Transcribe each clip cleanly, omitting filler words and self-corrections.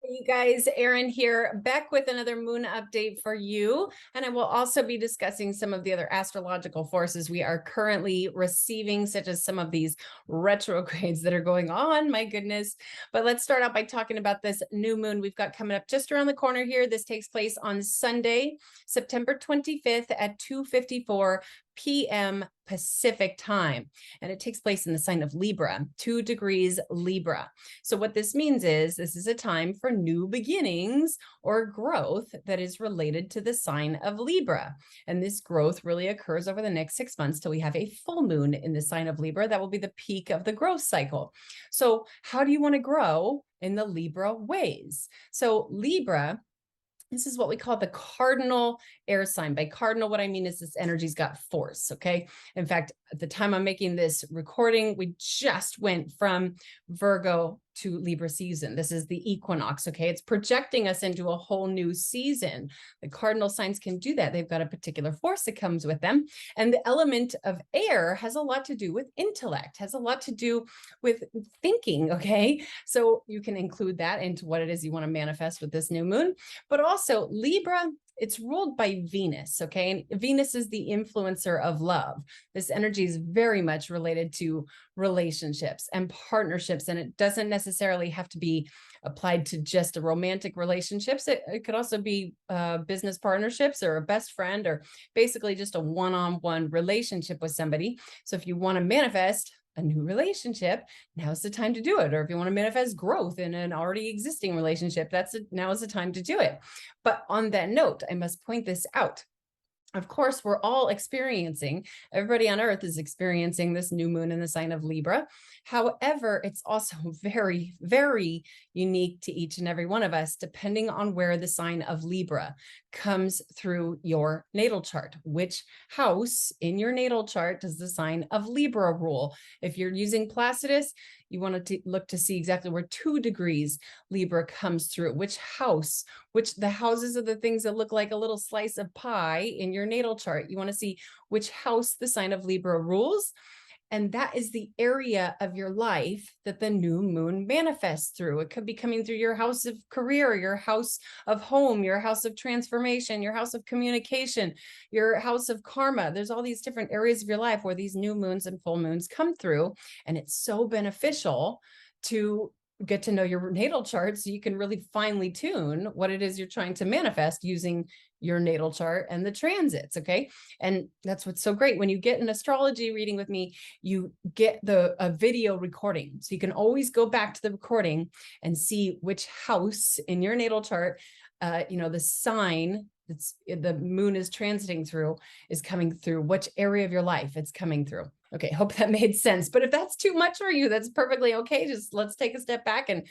You guys, Erin here, back with another moon update for you. And I will also be discussing some of the other astrological forces we are currently receiving, such as some of these retrogrades that are going on. My goodness. But let's start out by talking about this new moon we've got coming up just around the corner here. This takes place on Sunday, September 25th at 2:54 p.m. Pacific time. And it takes place in the sign of Libra, 2 degrees Libra. So what this means is this is a time for new beginnings or growth that is related to the sign of Libra. And this growth really occurs over the next 6 months till we have a full moon in the sign of Libra. That will be the peak of the growth cycle. So how do you want to grow in the Libra ways? So Libra, this is what we call the cardinal air sign. By cardinal, what I mean is this energy's got force, okay? In fact, at the time I'm making this recording, we just went from Virgo to Libra season. This is the equinox, okay? It's projecting us into a whole new season. The cardinal signs can do that. They've got a particular force that comes with them. And the element of air has a lot to do with intellect, has a lot to do with thinking, okay? So you can include that into what it is you want to manifest with this new moon. But also Libra, it's ruled by Venus, okay? And Venus is the influencer of love. This energy is very much related to relationships and partnerships, and it doesn't necessarily have to be applied to just a romantic relationships. It could also be business partnerships or a best friend or basically just a one-on-one relationship with somebody. So if you want to manifest a new relationship, now's the time to do it. Or if you want to manifest growth in an already existing relationship, now is the time to do it. But on that note, I must point this out. Of course, we're all experiencing, everybody on earth is experiencing this new moon in the sign of Libra. However, it's also very, very unique to each and every one of us, depending on where the sign of Libra comes through your natal chart. Which house in your natal chart does the sign of Libra rule? If you're using Placidus, you want to look to see exactly where 2 degrees Libra comes through, which house, which the houses are the things that look like a little slice of pie in your natal chart. You want to see which house the sign of Libra rules. And that is the area of your life that the new moon manifests through. It could be coming through your house of career, your house of home, your house of transformation, your house of communication, your house of karma. There's all these different areas of your life where these new moons and full moons come through. And it's so beneficial to get to know your natal chart so you can really finely tune what it is you're trying to manifest using your natal chart and the transits, okay? And that's what's so great. When you get an astrology reading with me, you get a video recording. So you can always go back to the recording and see which house in your natal chart, the sign that's the moon is transiting through is coming through, which area of your life it's coming through. Okay, hope that made sense. But if that's too much for you, that's perfectly okay. Just let's take a step back and,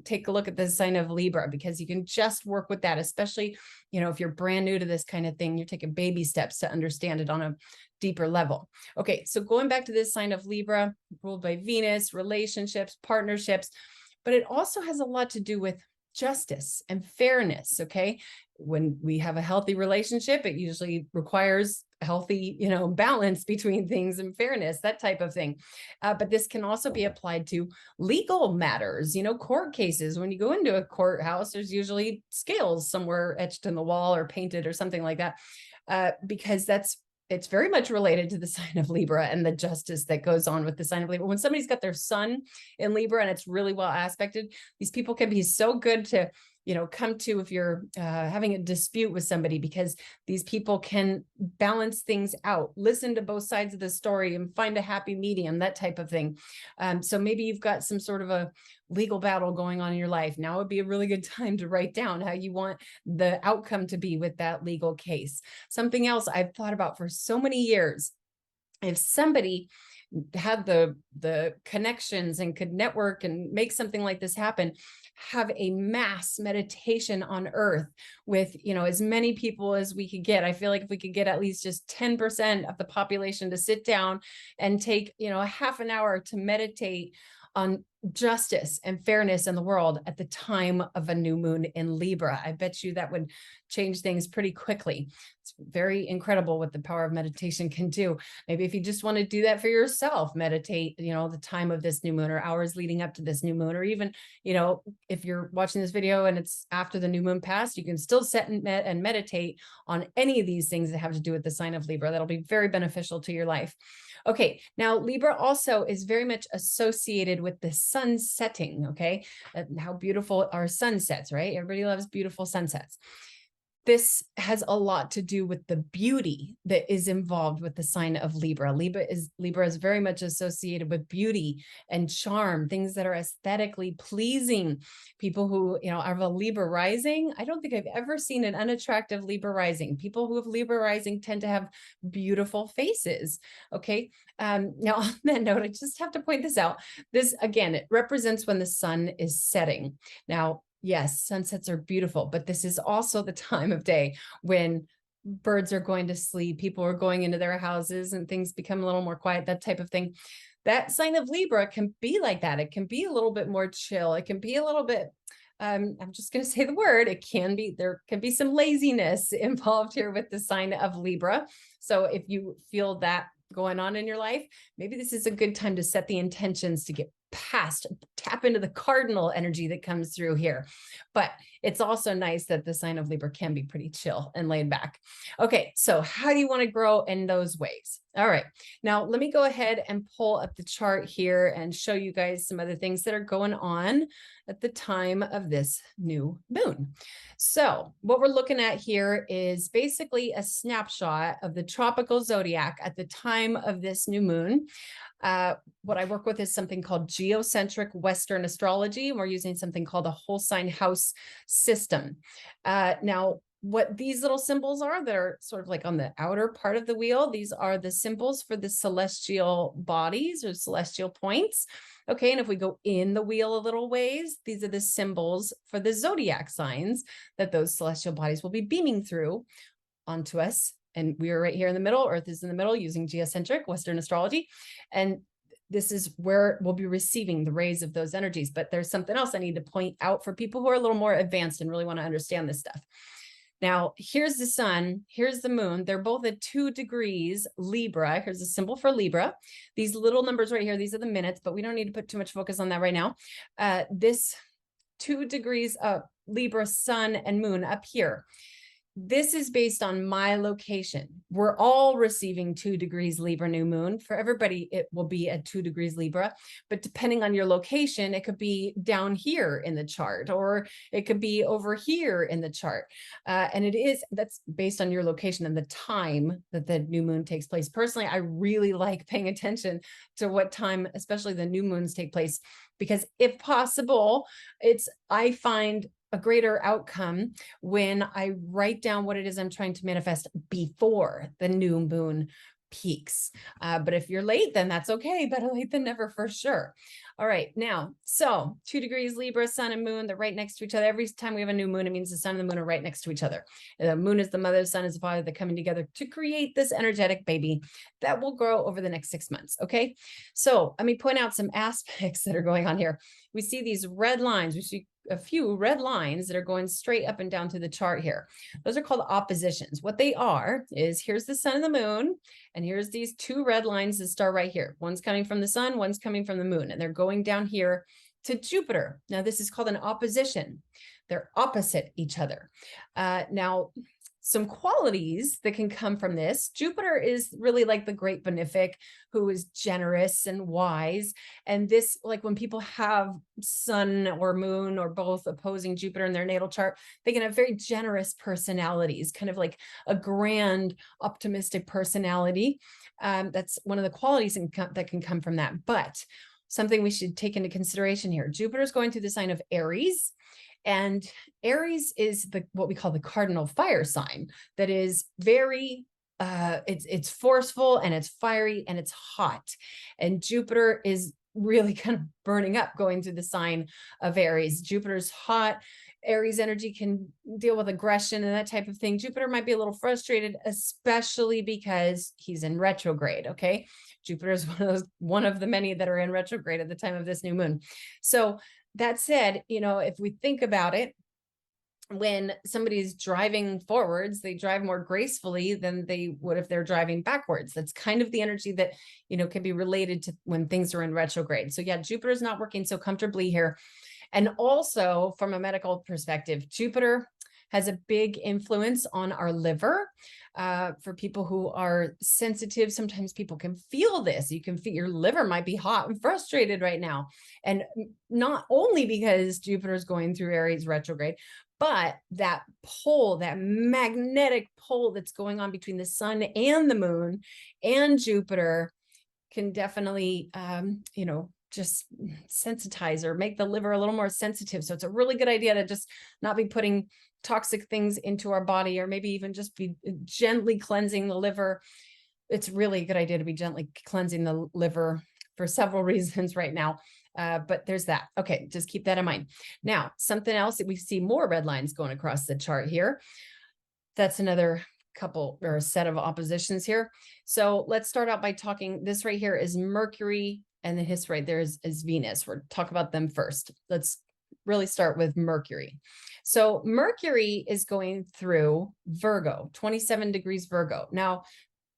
take a look at the sign of Libra, because you can just work with that, especially, if you're brand new to this kind of thing, you're taking baby steps to understand it on a deeper level. Okay, so going back to this sign of Libra, ruled by Venus, relationships, partnerships, but it also has a lot to do with justice and fairness, okay? When we have a healthy relationship, it usually requires healthy, balance between things and fairness, that type of thing. But this can also be applied to legal matters, court cases. When you go into a courthouse, there's usually scales somewhere etched in the wall or painted or something like that, because it's very much related to the sign of Libra and the justice that goes on with the sign of Libra. When somebody's got their sun in Libra and it's really well aspected, these people can be so good to, come to if you're having a dispute with somebody, because these people can balance things out, listen to both sides of the story and find a happy medium, that type of thing. So maybe you've got some sort of a legal battle going on in your life. Now would be a really good time to write down how you want the outcome to be with that legal case. Something else I've thought about for so many years, if somebody had the connections and could network and make something like this happen, have a mass meditation on earth with, as many people as we could get. I feel like if we could get at least just 10% of the population to sit down and take, a half an hour to meditate on justice and fairness in the world at the time of a new moon in Libra. I bet you that would change things pretty quickly. It's very incredible what the power of meditation can do. Maybe if you just want to do that for yourself, meditate, the time of this new moon or hours leading up to this new moon, or even, if you're watching this video and it's after the new moon passed, you can still set and meditate on any of these things that have to do with the sign of Libra. That'll be very beneficial to your life. Okay, now Libra also is very much associated with the sun setting, okay? How beautiful are sunsets, right? Everybody loves beautiful sunsets. This has a lot to do with the beauty that is involved with the sign of Libra. Libra is very much associated with beauty and charm, things that are aesthetically pleasing. People who, have a Libra rising, I don't think I've ever seen an unattractive Libra rising. People who have Libra rising tend to have beautiful faces. Okay. Now on that note, I just have to point this out. This, again, it represents when the sun is setting. Now, yes, sunsets are beautiful, but this is also the time of day when birds are going to sleep, people are going into their houses and things become a little more quiet, that type of thing. That sign of Libra can be like that. It can be a little bit more chill. It can be a little bit, I'm just going to say the word, there can be some laziness involved here with the sign of Libra. So if you feel that going on in your life, maybe this is a good time to set the intentions to get past, tap into the cardinal energy that comes through here. But it's also nice that the sign of Libra can be pretty chill and laid back. Okay, so how do you want to grow in those ways? All right, now let me go ahead and pull up the chart here and show you guys some other things that are going on at the time of this new moon. So what we're looking at here is basically a snapshot of the tropical zodiac at the time of this new moon. What I work with is something called geocentric Western astrology, and we're using something called a whole sign house system. Now, what these little symbols are that are sort of like on the outer part of the wheel, these are the symbols for the celestial bodies or celestial points. Okay, and if we go in the wheel a little ways, these are the symbols for the zodiac signs that those celestial bodies will be beaming through onto us. And we are right here in the middle. Earth is in the middle using geocentric Western astrology. And this is where we'll be receiving the rays of those energies. But there's something else I need to point out for people who are a little more advanced and really want to understand this stuff. Now, here's the sun, here's the moon. They're both at 2 degrees Libra. Here's a symbol for Libra. These little numbers right here, these are the minutes, but we don't need to put too much focus on that right now. This 2 degrees Libra sun and moon up here. This is based on my location. We're all receiving 2 degrees Libra new moon. For everybody, it will be at 2 degrees Libra, but depending on your location, it could be down here in the chart, or it could be over here in the chart. And that's based on your location and the time that the new moon takes place. Personally, I really like paying attention to what time, especially the new moons, take place, because if possible, I find a greater outcome when I write down what it is I'm trying to manifest before the new moon peaks. But if you're late, then that's okay. Better late than never, for sure. All right. Now, so 2 degrees Libra, sun and moon, they're right next to each other. Every time we have a new moon, it means the sun and the moon are right next to each other. The moon is the mother, the sun is the father. They're coming together to create this energetic baby that will grow over the next 6 months. Okay. So let me point out some aspects that are going on here. We see these red lines. We see a few red lines that are going straight up and down through the chart here. Those are called oppositions. What they are is, here's the sun and the moon, and here's these 2 red lines that start right here. One's coming from the sun, one's coming from the moon, and they're going down here to Jupiter. Now, this is called an opposition. They're opposite each other. Now, some qualities that can come from this. Jupiter is really like the great benefic, who is generous and wise. And this, like when people have sun or moon or both opposing Jupiter in their natal chart, they can have very generous personalities, kind of like a grand, optimistic personality. That's one of the qualities that can come from that. But something we should take into consideration here, Jupiter is going through the sign of Aries. And Aries is what we call the cardinal fire sign that is very, it's forceful and it's fiery and it's hot. And Jupiter is really kind of burning up going through the sign of Aries. Jupiter's hot. Aries energy can deal with aggression and that type of thing. Jupiter might be a little frustrated, especially because he's in retrograde. Okay. Jupiter is one of the many that are in retrograde at the time of this new moon. So that said, if we think about it, when somebody's driving forwards, they drive more gracefully than they would if they're driving backwards. That's kind of the energy that, can be related to when things are in retrograde. So yeah, Jupiter's not working so comfortably here. And also from a medical perspective, Jupiter has a big influence on our liver. For people who are sensitive, sometimes people can feel this. You can feel your liver might be hot and frustrated right now. And not only because Jupiter is going through Aries retrograde, but that pull, that magnetic pull that's going on between the sun and the moon and Jupiter can definitely, just sensitize or make the liver a little more sensitive. So it's a really good idea to just not be putting toxic things into our body, or maybe even just be gently cleansing the liver. It's really a good idea to be gently cleansing the liver for several reasons right now. But there's that. Okay, just keep that in mind. Now, something else that we see more red lines going across the chart here. That's another couple or a set of oppositions here. So let's start out by talking. This right here is Mercury, and then his right there is Venus. We'll talk about them first. Let's really start with Mercury. So Mercury is going through Virgo, 27 degrees Virgo. Now,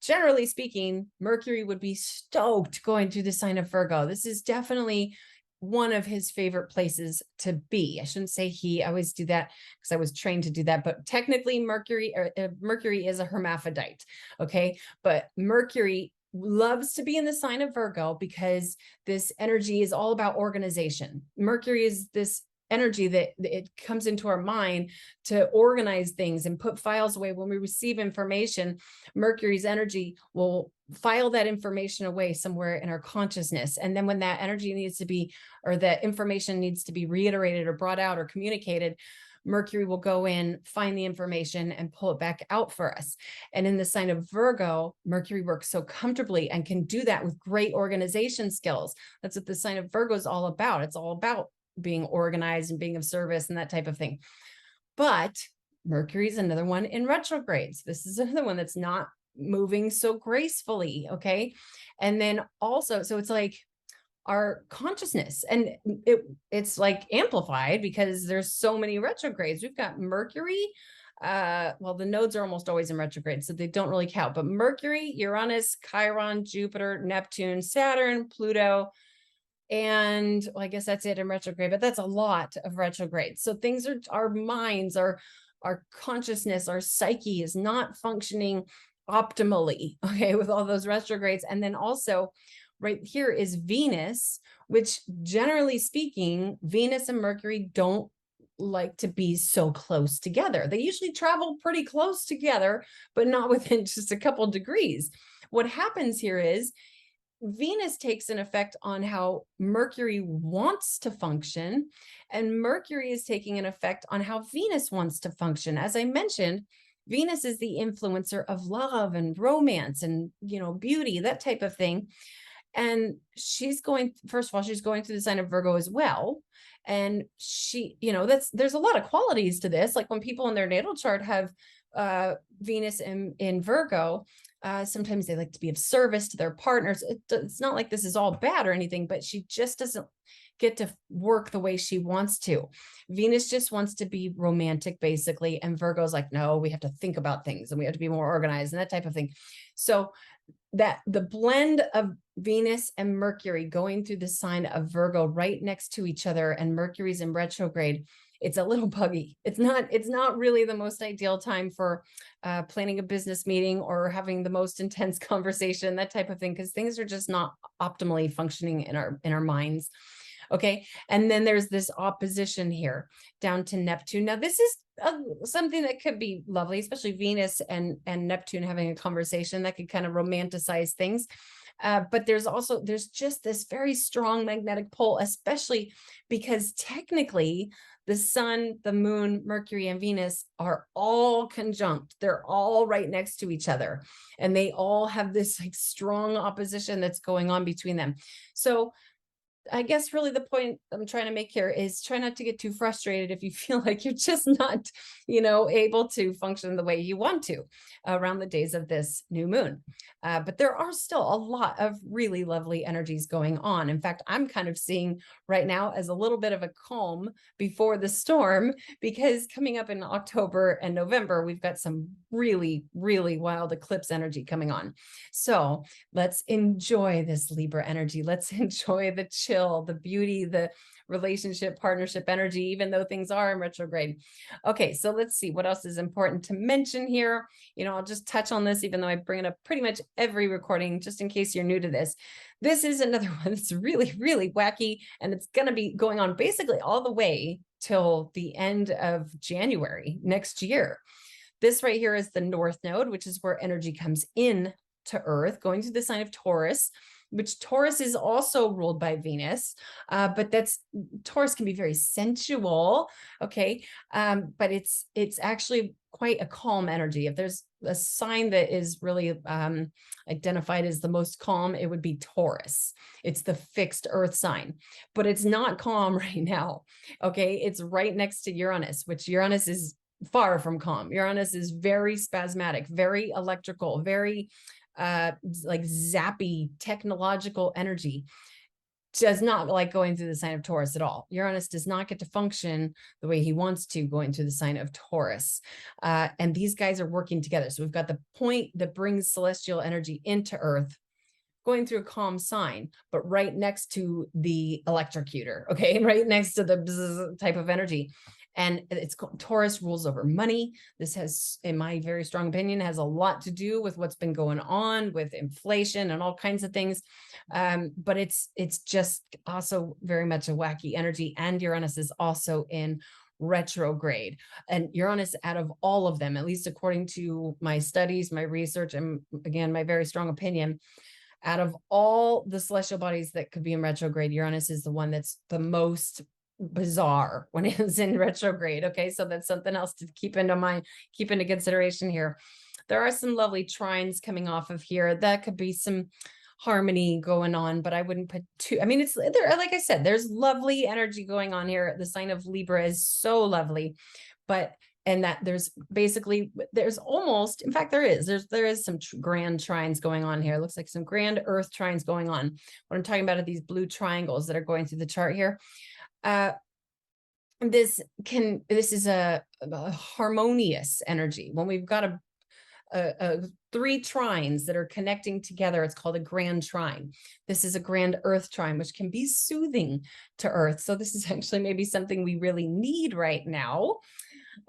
generally speaking, Mercury would be stoked going through the sign of Virgo. This is definitely one of his favorite places to be. I shouldn't say he, I always do that because I was trained to do that, but technically Mercury is a hermaphrodite. Okay. But Mercury loves to be in the sign of Virgo because this energy is all about organization. Mercury is this energy that it comes into our mind to organize things and put files away. When we receive information, Mercury's energy will file that information away somewhere in our consciousness. And then when that energy needs to be, or that information needs to be reiterated or brought out or communicated, Mercury will go in, find the information, and pull it back out for us. And in the sign of Virgo, Mercury works so comfortably and can do that with great organization skills. That's what the sign of Virgo is all about. It's all about being organized and being of service and that type of thing. But Mercury is another one in retrogrades. This is another one that's not moving so gracefully. Okay. And then also, so it's like our consciousness, and it's like amplified because there's so many retrogrades. We've got Mercury. Well, the nodes are almost always in retrograde, so they don't really count, but Mercury, Uranus, Chiron, Jupiter, Neptune, Saturn, Pluto, and well, I guess that's it in retrograde, but that's a lot of retrograde. So things are, our minds, our consciousness, our psyche is not functioning optimally, okay, with all those retrogrades. And then also right here is Venus, which generally speaking, Venus and Mercury don't like to be so close together. They usually travel pretty close together, but not within just a couple degrees. What happens here is Venus takes an effect on how Mercury wants to function, and Mercury is taking an effect on how Venus wants to function. As I mentioned, Venus is the influencer of love and romance and, beauty, that type of thing. And she's going, first of all, she's going through the sign of Virgo as well. And she, there's a lot of qualities to this. Like when people in their natal chart have Venus in Virgo, sometimes they like to be of service to their partners. It's not like this is all bad or anything, but she just doesn't get to work the way she wants to. Venus just wants to be romantic, basically. And Virgo's like, no, we have to think about things and we have to be more organized and that type of thing. So that the blend of Venus and Mercury going through the sign of Virgo right next to each other, and Mercury's in retrograde, it's a little buggy. It's not really the most ideal time for planning a business meeting or having the most intense conversation, that type of thing, because things are just not optimally functioning in our minds. Okay. And then there's this opposition here down to Neptune. Now, this is something that could be lovely, especially Venus and Neptune having a conversation that could kind of romanticize things. But there's just this very strong magnetic pull, especially because technically the sun, the moon, Mercury, and Venus are all conjunct. They're all right next to each other. And they all have this like strong opposition that's going on between them. So I guess really the point I'm trying to make here is try not to get too frustrated if you feel like you're just not, able to function the way you want to around the days of this new moon. But there are still a lot of really lovely energies going on. In fact, I'm kind of seeing right now as a little bit of a calm before the storm, because coming up in October and November, we've got some really, really wild eclipse energy coming on. So let's enjoy this Libra energy. Let's enjoy the chill, the beauty, the relationship, partnership energy, even though things are in retrograde. Okay, so let's see what else is important to mention here. I'll just touch on this, even though I bring it up pretty much every recording, just in case you're new to this. This is another one that's really, really wacky, and it's going to be going on basically all the way till the end of January next year. This right here is the North Node, which is where energy comes in to Earth, going through the sign of Taurus, which Taurus is also ruled by Venus, but Taurus can be very sensual, okay? But it's actually quite a calm energy. If there's a sign that is really identified as the most calm, it would be Taurus. It's the fixed Earth sign, but it's not calm right now, okay? It's right next to Uranus, which Uranus is far from calm. Uranus is very spasmodic, very electrical, very like zappy technological energy. Does not like going through the sign of Taurus at all. Uranus does not get to function the way he wants to going through the sign of Taurus. And these guys are working together. So we've got the point that brings celestial energy into Earth, going through a calm sign, but right next to the electrocutor, okay? Right next to the bzz type of energy. And it's Taurus rules over money. This has, in my very strong opinion, has a lot to do with what's been going on with inflation and all kinds of things. But it's just also very much a wacky energy. And Uranus is also in retrograde. And Uranus, out of all of them, at least according to my studies, my research, and again, my very strong opinion, out of all the celestial bodies that could be in retrograde, Uranus is the one that's the most bizarre when it is in retrograde. Okay, so that's something else to keep into consideration here. There are some lovely trines coming off of here. That could be some harmony going on, but I wouldn't put too, it's there, like I said, there's lovely energy going on here. The sign of Libra is so lovely, and that there's almost, in fact, there is some grand trines going on here. It looks like some grand Earth trines going on. What I'm talking about are these blue triangles that are going through the chart here. This is a harmonious energy. When we've got three trines that are connecting together, it's called a grand trine. This is a grand Earth trine, which can be soothing to Earth. So this is actually maybe something we really need right now.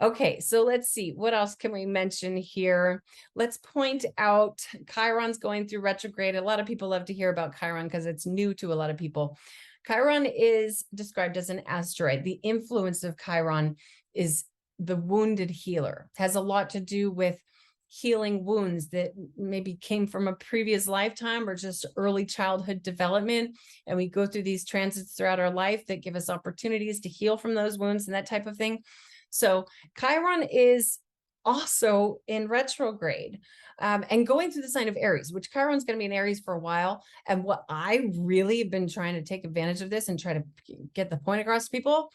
Okay, so let's see, what else can we mention here? Let's point out Chiron's going through retrograde. A lot of people love to hear about Chiron because it's new to a lot of people. Chiron is described as an asteroid. The influence of Chiron is the wounded healer. It has a lot to do with healing wounds that maybe came from a previous lifetime or just early childhood development. And we go through these transits throughout our life that give us opportunities to heal from those wounds and that type of thing. So Chiron is also in retrograde and going through the sign of Aries, which Chiron's going to be in Aries for a while. And what I really have been trying to take advantage of this and try to get the point across to people,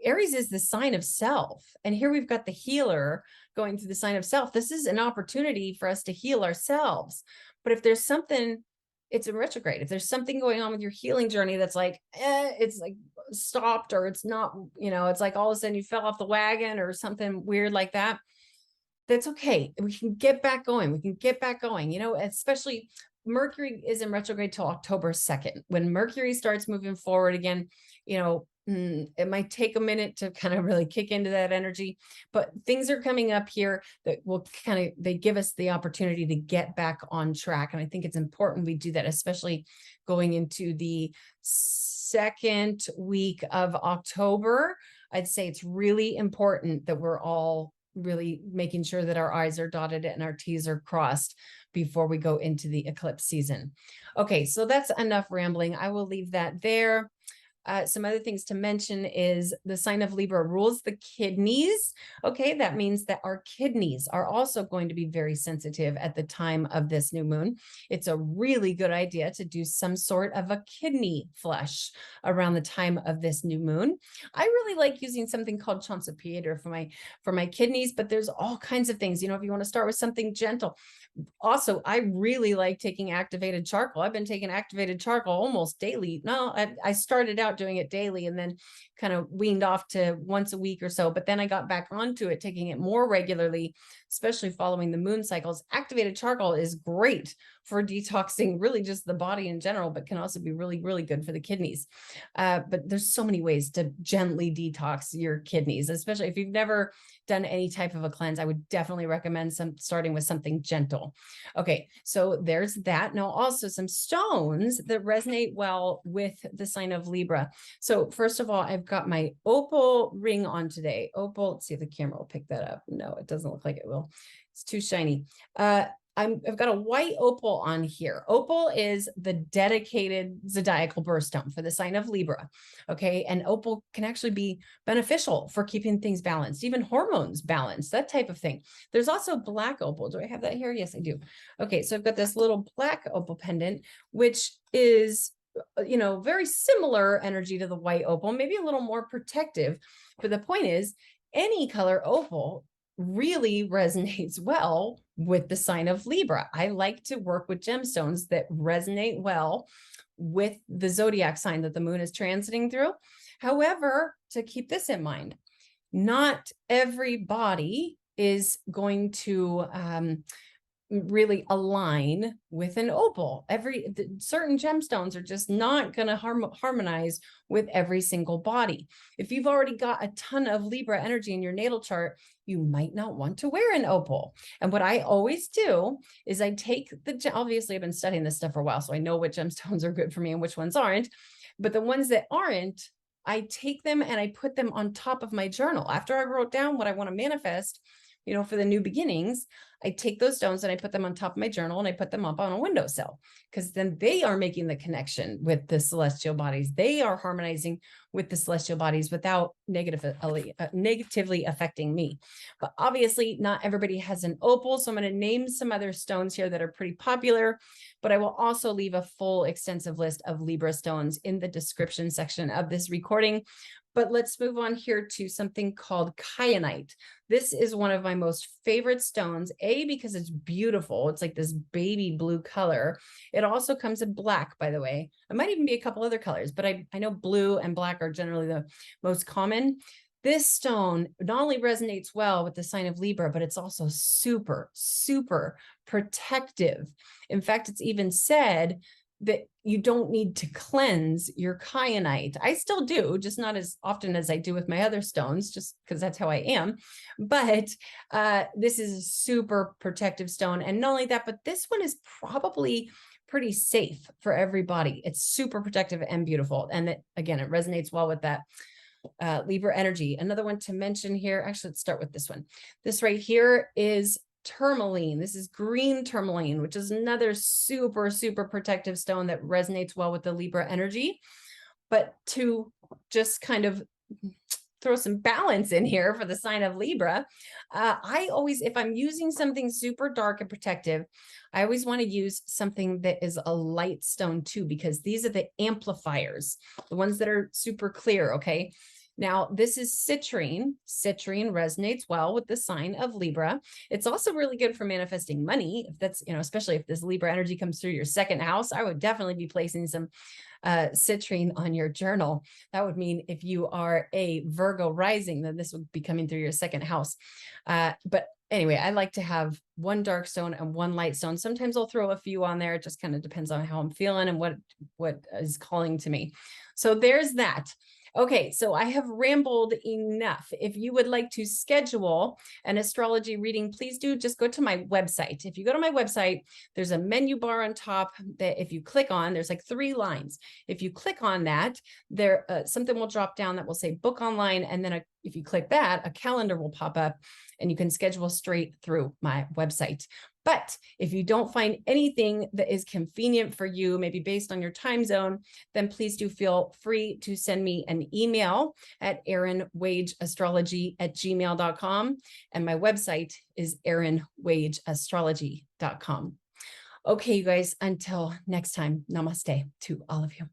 Aries is the sign of self. And here we've got the healer going through the sign of self. This is an opportunity for us to heal ourselves. But if there's something, it's in retrograde. If there's something going on with your healing journey that's like, it's like stopped, or it's not, it's like all of a sudden you fell off the wagon or something weird like that, that's okay. We can get back going. Especially Mercury is in retrograde till October 2nd. When Mercury starts moving forward again, it might take a minute to kind of really kick into that energy, but things are coming up here that will they give us the opportunity to get back on track. And I think it's important we do that, especially going into the second week of October. I'd say it's really important that we're all really making sure that our I's are dotted and our T's are crossed before we go into the eclipse season. Okay, so that's enough rambling. I will leave that there. Some other things to mention is the sign of Libra rules the kidneys. Okay, that means that our kidneys are also going to be very sensitive at the time of this new moon. It's a really good idea to do some sort of a kidney flush around the time of this new moon. I really like using something called Chancellor for my kidneys, but there's all kinds of things. You know, if you want to start with something gentle. Also, I really like taking activated charcoal. I've been taking activated charcoal almost daily. No, I started out doing it daily and then kind of weaned off to once a week or so, but then I got back onto it, taking it more regularly, especially following the moon cycles. Activated charcoal is great for detoxing really just the body in general, but can also be really, really good for the kidneys. But there's so many ways to gently detox your kidneys, especially if you've never done any type of a cleanse. I would definitely recommend starting with something gentle. Okay, so there's that. Now also some stones that resonate well with the sign of Libra. So first of all, I've got my opal ring on today. Opal, let's see if the camera will pick that up. No, it doesn't look like it will. It's too shiny. I've got a white opal on here. Opal is the dedicated zodiacal birthstone for the sign of Libra. Okay. And opal can actually be beneficial for keeping things balanced, even hormones balanced, that type of thing. There's also black opal. Do I have that here? Yes, I do. Okay. So I've got this little black opal pendant, which is, you know, very similar energy to the white opal, maybe a little more protective. But the point is, any color opal really resonates well with the sign of Libra. I like to work with gemstones that resonate well with the zodiac sign that the moon is transiting through. However, to keep this in mind, not everybody is going to really align with an opal. Certain gemstones are just not going to harmonize with every single body. If you've already got a ton of Libra energy in your natal chart, you might not want to wear an opal. And what I always do is I take obviously I've been studying this stuff for a while, so I know what gemstones are good for me and which ones aren't, but the ones that aren't, I take them and I put them on top of my journal. After I wrote down what I want to manifest, you know, for the new beginnings, I take those stones and I put them on top of my journal and I put them up on a windowsill, because then they are making the connection with the celestial bodies. They are harmonizing with the celestial bodies without negatively affecting me. But obviously not everybody has an opal. So I'm going to name some other stones here that are pretty popular, but I will also leave a full extensive list of Libra stones in the description section of this recording. But let's move on here to something called kyanite. This is one of my most favorite stones, because it's beautiful. It's like this baby blue color. It also comes in black, by the way. It might even be a couple other colors, but I know blue and black are generally the most common. This stone not only resonates well with the sign of Libra, but it's also super, super protective. In fact, it's even said that you don't need to cleanse your kyanite. I still do, just not as often as I do with my other stones, just because that's how I am. But this is a super protective stone. And not only that, but this one is probably pretty safe for everybody. It's super protective and beautiful. And again, it resonates well with that Libra energy. Another one to mention here, actually, let's start with this one. This right here is Tourmaline. This is green tourmaline, which is another super, super protective stone that resonates well with the Libra energy. But to just kind of throw some balance in here for the sign of Libra, I always, if I'm using something super dark and protective, I always want to use something that is a light stone too, because these are the amplifiers, the ones that are super clear. Okay. Now, this is citrine. Citrine resonates well with the sign of Libra. It's also really good for manifesting money. If that's, you know, especially if this Libra energy comes through your second house, I would definitely be placing some citrine on your journal. That would mean if you are a Virgo rising, then this would be coming through your second house. But anyway, I like to have one dark stone and one light stone. Sometimes I'll throw a few on there. It just kind of depends on how I'm feeling and what is calling to me. So there's that. Okay, so I have rambled enough. If you would like to schedule an astrology reading, please do just go to my website. If you go to my website, there's a menu bar on top that if you click on, there's like 3 lines. If you click on that, there something will drop down that will say book online. And then if you click that, a calendar will pop up and you can schedule straight through my website. But if you don't find anything that is convenient for you, maybe based on your time zone, then please do feel free to send me an email at erinwageastrology@gmail.com. And my website is erinwageastrology.com. Okay, you guys, until next time, namaste to all of you.